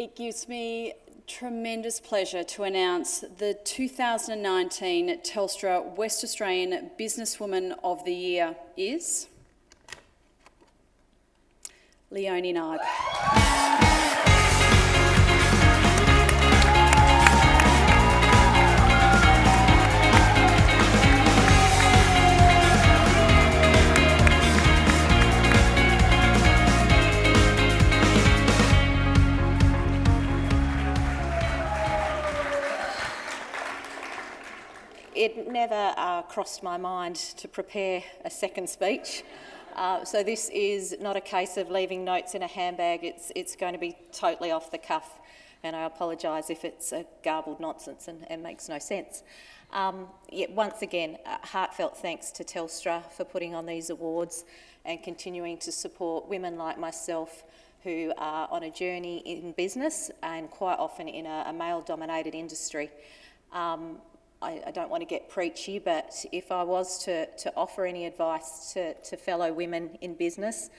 It gives me tremendous pleasure to announce the 2019 Telstra West Australian Businesswoman of the Year is Leonie Knipe. It never crossed my mind to prepare a second speech. So this is not a case of leaving notes in a handbag. It's going to be totally off the cuff, and I apologise if it's a garbled nonsense and makes no sense. Once again, heartfelt thanks to Telstra for putting on these awards and continuing to support women like myself who are on a journey in business and quite often in a male-dominated industry. I don't want to get preachy, but if I was to offer any advice to fellow women in business,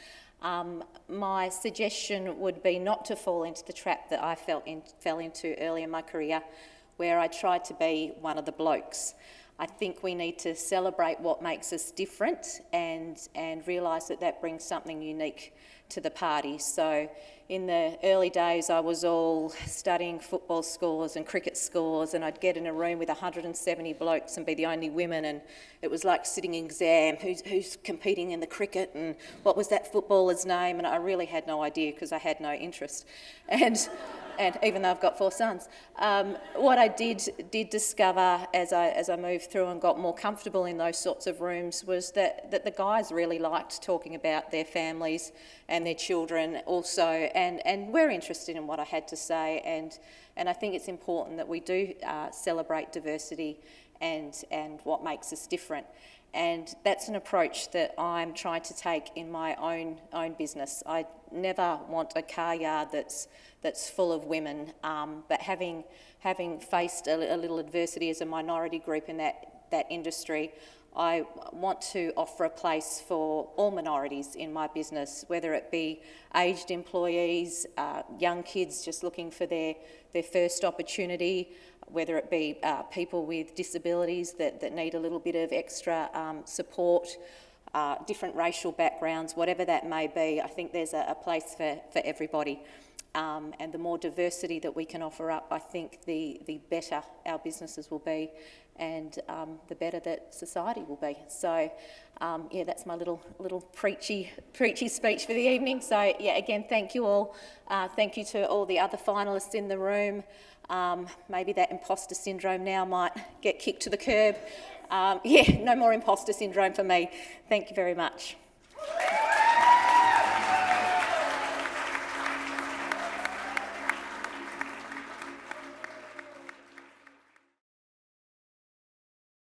my suggestion would be not to fall into the trap that I fell into early in my career, where I tried to be one of the blokes. I think we need to celebrate what makes us different and realise that brings something unique to the party. So in the early days, I was all studying football scores and cricket scores, and I'd get in a room with 170 blokes and be the only women, and it was like sitting in exam, who's competing in the cricket and what was that footballer's name, and I really had no idea because I had no interest. And even though I've got 4 sons, what I did discover as I moved through and got more comfortable in those sorts of rooms was that the guys really liked talking about their families and their children also, and were interested in what I had to say. And I think it's important that we do celebrate diversity and what makes us different. And that's an approach that I'm trying to take in my own business. I never want a car yard that's full of women, but having faced a little adversity as a minority group in that industry, I want to offer a place for all minorities in my business, whether it be aged employees, young kids just looking for their first opportunity, whether it be people with disabilities that need a little bit of extra support, different racial backgrounds, whatever that may be. I think there's a place for everybody. And the more diversity that we can offer up, I think the better our businesses will be, and the better that society will be. So, that's my little preachy speech for the evening. So, again, thank you all. Thank you to all the other finalists in the room. Maybe that imposter syndrome now might get kicked to the curb. No more imposter syndrome for me. Thank you very much.